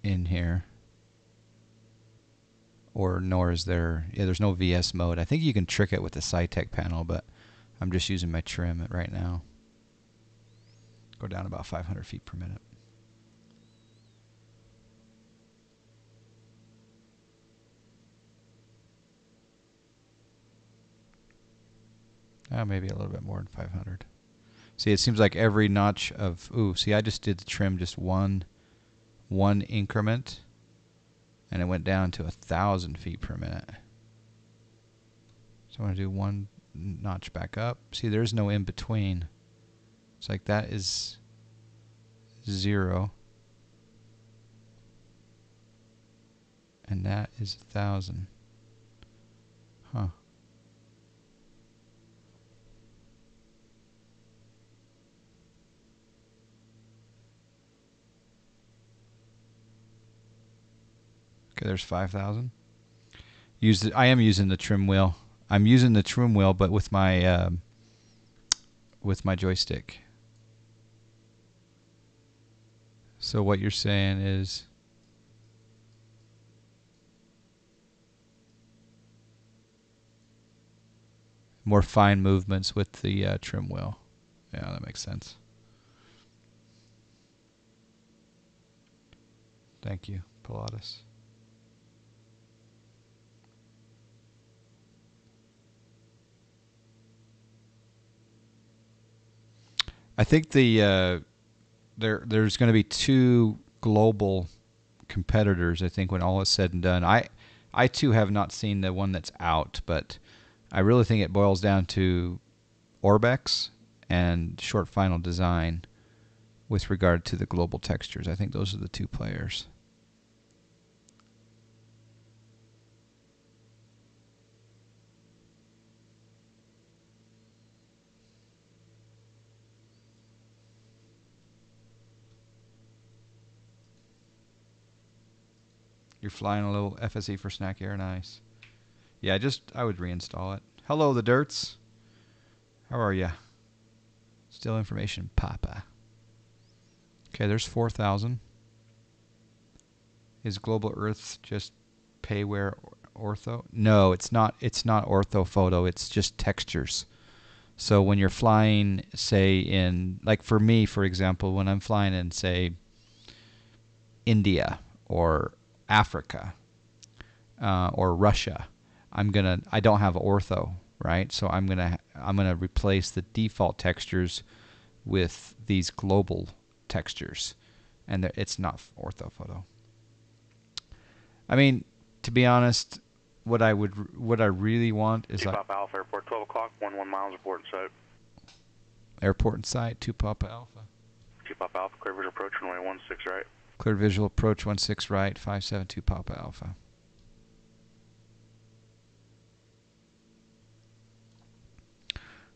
in here. Or nor is there... Yeah, there's no VS mode. I think you can trick it with the SciTech panel, but I'm just using my trim right now. Go down about 500 feet per minute. Maybe a little bit more than 500. See, it seems like every notch of... Ooh, see, I just did the trim just one increment, and it went down to 1,000 feet per minute. So I'm going to do one notch back up. See, there's no in between. It's like that is 0. And that is 1,000. Huh. Okay, there's 5,000. I am using the trim wheel. I'm using the trim wheel, but with my joystick. So what you're saying is more fine movements with the trim wheel. Yeah, that makes sense. Thank you, Pilatus. I think there's going to be two global competitors. I think when all is said and done, I too have not seen the one that's out, but I really think it boils down to Orbex and Short Final Design with regard to the global textures. I think those are the two players. You're flying a little FSE for Snak Air, nice. Yeah, I would reinstall it. Hello, the Dirts. How are ya? Still information, Papa. Okay, there's 4,000. Is Global Earth just payware ortho? No, it's not. It's not orthophoto. It's just textures. So when you're flying, say in, like for me, for example, when I'm flying in, say, India or Africa or Russia, I don't have ortho, right? So I'm gonna replace the default textures with these global textures, and it's not orthophoto. I mean, to be honest, what I really want is Papa Alpha Airport 12 o'clock, 11 miles report in sight. Airport in sight, 2 Papa Alpha. 2 Papa Alpha, clear visual approach, runway 16 right. Clear visual approach 16 right, 572 Papa Alpha.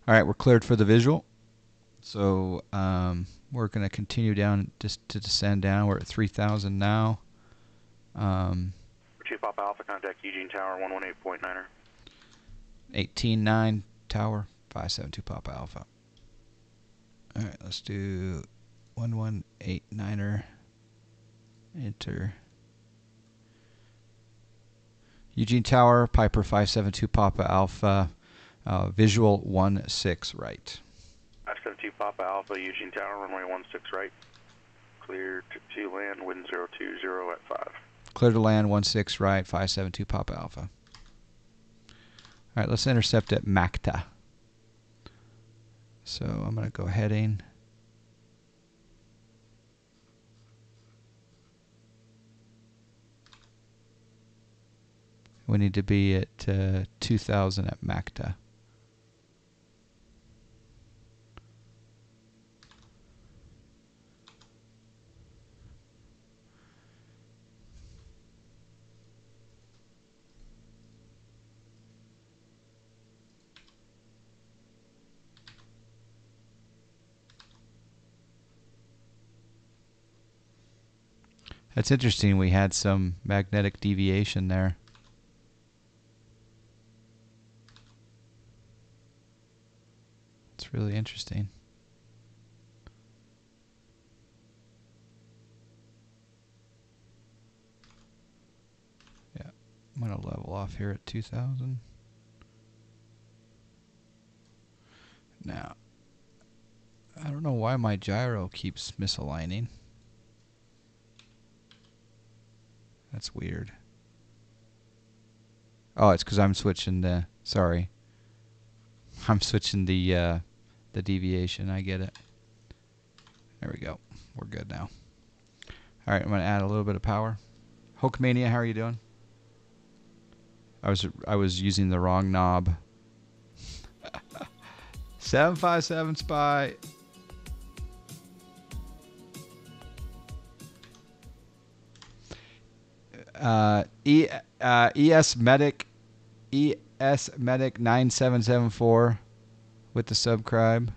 All right, we're cleared for the visual. So we're going to continue down just to descend down. We're at 3,000 now. 2 Papa Alpha, contact Eugene Tower 118.9er. 18.9 Tower, 572 Papa Alpha. All right, let's do 1189er. Enter. Eugene Tower, Piper 572 Papa Alpha, visual 16 right. 572 Papa Alpha, Eugene Tower, runway 16 right. Clear to land, wind 020 at 5. Clear to land 16 right, 572 Papa Alpha. All right, let's intercept at Macta. So I'm going to go heading. We need to be at 2,000 at Macta. That's interesting. We had some magnetic deviation there. It's really interesting. Yeah, I'm going to level off here at 2,000. Now, I don't know why my gyro keeps misaligning. That's weird. Oh, it's because I'm switching the... Sorry. I'm switching the deviation. I get it. There we go. We're good now. All right, I'm going to add a little bit of power. Hulkmania, how are you doing? I was using the wrong knob. 757 Spy. ES Medic 9774 with the subscribe.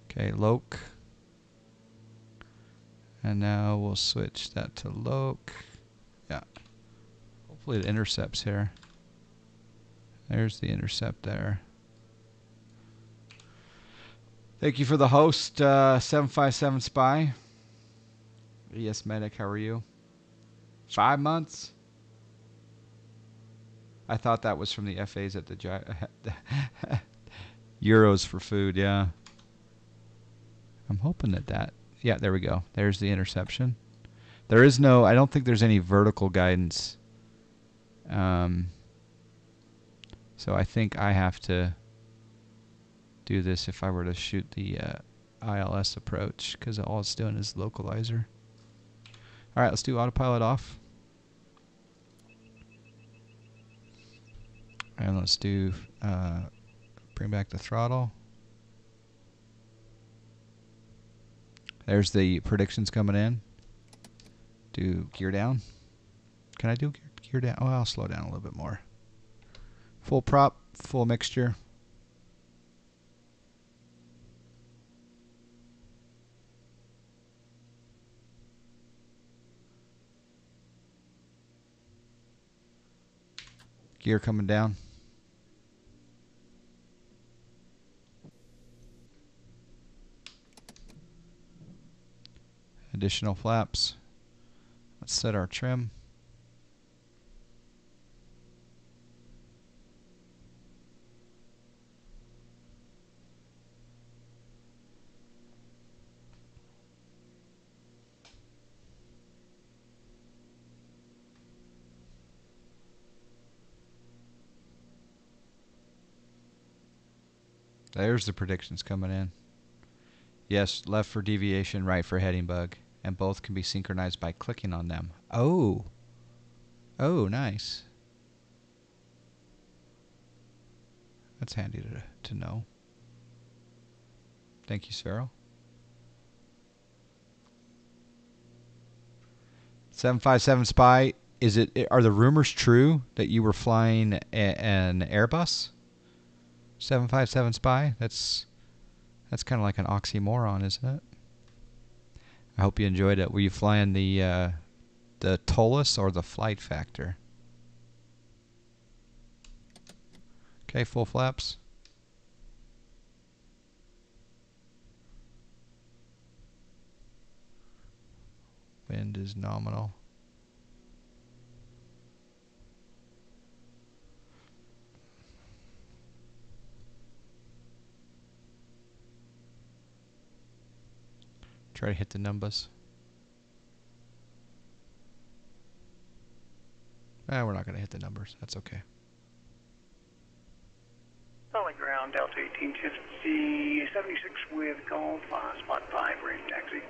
Okay, Loke. And now we'll switch that to Loke. Yeah. Hopefully it intercepts here. There's the intercept there. Thank you for the host, 757 Spy. ES Medic, how are you? 5 months? I thought that was from the FAs at the Euros for food, yeah. I'm hoping that... Yeah, there we go. There's the interception. There is no... I don't think there's any vertical guidance. So I think I have to do this if I were to shoot the ILS approach, because all it's doing is localizer. All right, let's do autopilot off. And let's do bring back the throttle. There's the predictions coming in. Do gear down. Can I do gear down? Oh, I'll slow down a little bit more. Full prop, full mixture. Gear coming down. Additional flaps. Let's set our trim. There's the predictions coming in. Yes, left for deviation, right for heading bug. And both can be synchronized by clicking on them. Oh. Oh, nice. That's handy to know. Thank you, Cyril. 757 Spy, are the rumors true that you were flying an Airbus? 757 Spy? That's kind of like an oxymoron, isn't it? I hope you enjoyed it. Were you flying the Tolus or the Flight Factor? Okay, full flaps. Wind is nominal. Try to hit the numbers. We're not going to hit the numbers. That's okay. Solid ground, Delta 1850, 76 with Golf, spot 5, range taxi.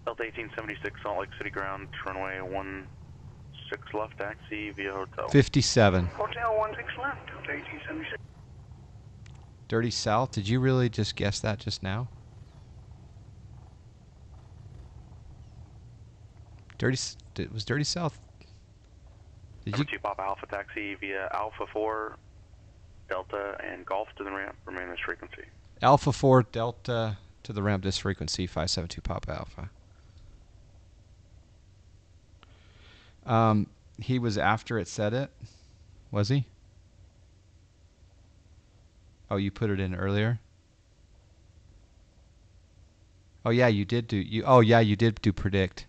Delta 1876, Salt Lake City ground, runway 16 left, taxi via hotel. 57. Hotel 16 left, Delta 1876. Dirty South? Did you really just guess that just now? Was Dirty South? Did Number you? 2 Papa Alpha taxi via Alpha 4, Delta, and Golf to the ramp, remain this frequency. Alpha 4 Delta to the ramp, this frequency, 572 Papa Alpha. He was after it said it, was he? Oh, you put it in earlier? Oh yeah, you did do you did do predict.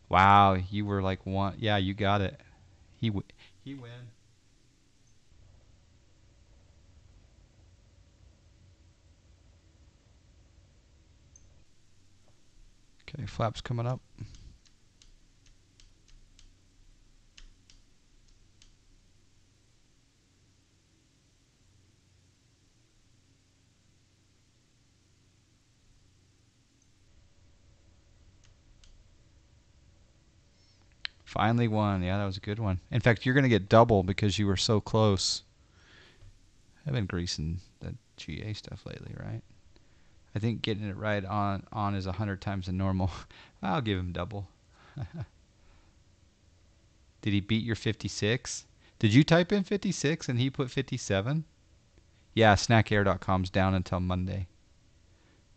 Wow, you were like one. Yeah, you got it. He win. Okay, flaps coming up. Finally won. Yeah, that was a good one. In fact, you're going to get double because you were so close. I've been greasing the GA stuff lately, right? I think getting it right on is 100 times the normal. I'll give him double. Did he beat your 56? Did you type in 56 and he put 57? Yeah, snackair.com's down until Monday.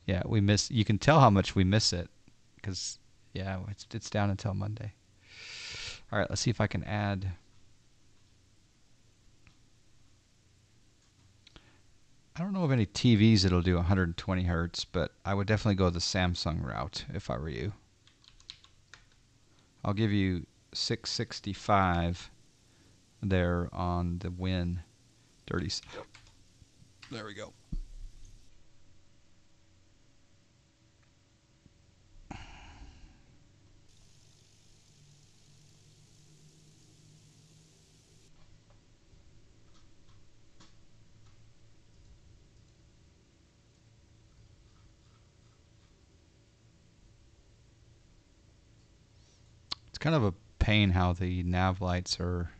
Yeah, we miss. You can tell how much we miss it because yeah, it's down until Monday. All right, let's see if I can add. I don't know of any TVs that'll do 120 hertz, but I would definitely go the Samsung route if I were you. I'll give you 665 there on the Win. Dirty. There we go. kind of a pain how the nav lights are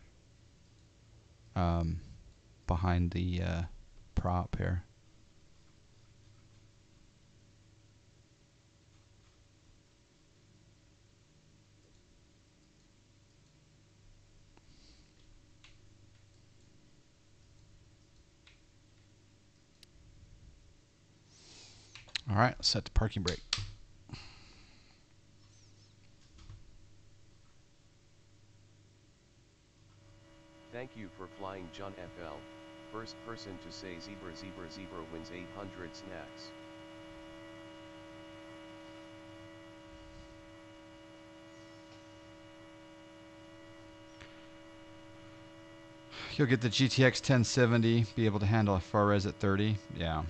behind the prop here. All right, let's set the parking brake. Thank you for flying John FL. First person to say zebra zebra zebra wins 800 snacks. You'll get the GTX 1070, be able to handle a far res at 30. Yeah.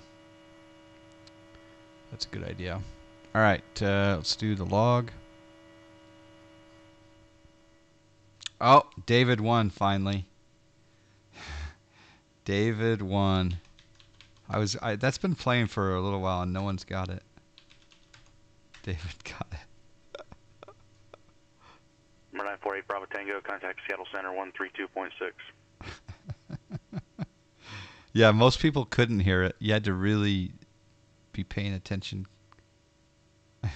That's a good idea. All right, let's do the log. Oh, David won finally. David won. That's been playing for a little while and no one's got it. David got it. Number 948 Bravo Tango, contact Seattle Center 132.6. Yeah, most people couldn't hear it. You had to really be paying attention. I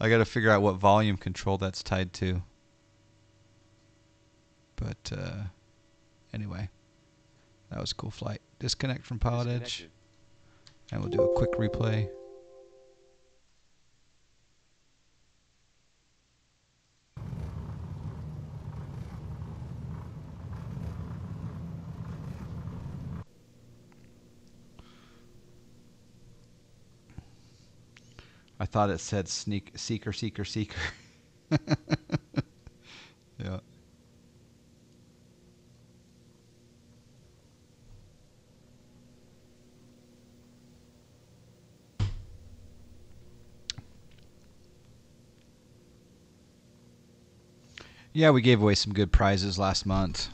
got to figure out what volume control that's tied to. But anyway, that was a cool flight. Disconnect from Pilotedge, and we'll do a quick replay. I thought it said seeker, seeker, seeker. Yeah. Yeah, we gave away some good prizes last month.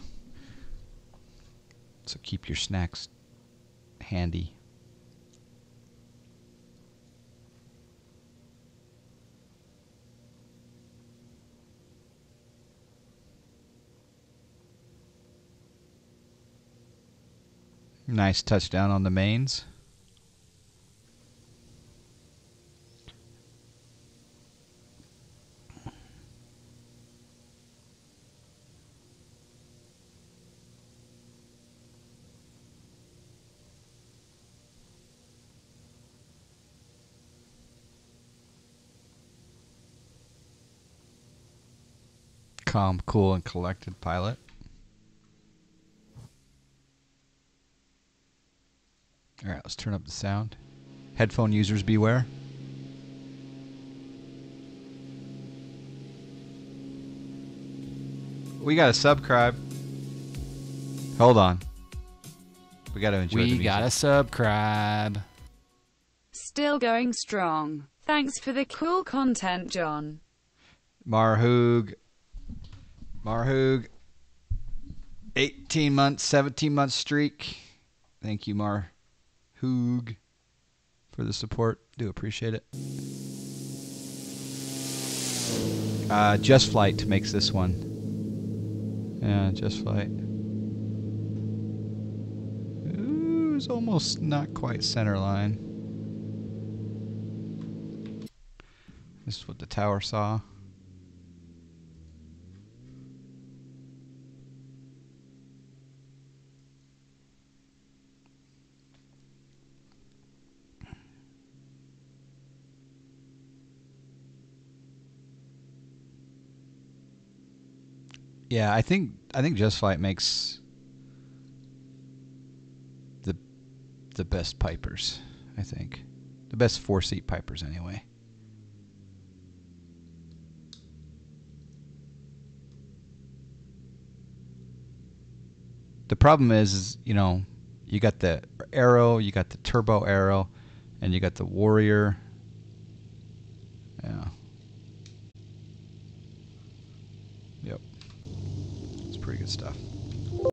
So keep your snacks handy. Nice touchdown on the mains. Calm, cool, and collected pilot. All right, let's turn up the sound. Headphone users beware. We got a subscribe. Hold on. We got to enjoy the music. We got a subscribe. Still going strong. Thanks for the cool content, John. Marhoog. 18 months, 17 month streak. Thank you, Marhoog, for the support. Do appreciate it. Just Flight makes this one. Yeah, Just Flight. Ooh, it's almost not quite center line. This is what the tower saw. Yeah, I think Just Flight makes the best Pipers. I think the best 4-seat Pipers anyway. The problem is, you know, you got the Arrow, you got the Turbo Arrow, and you got the Warrior. Yeah. Yep. It's pretty good stuff.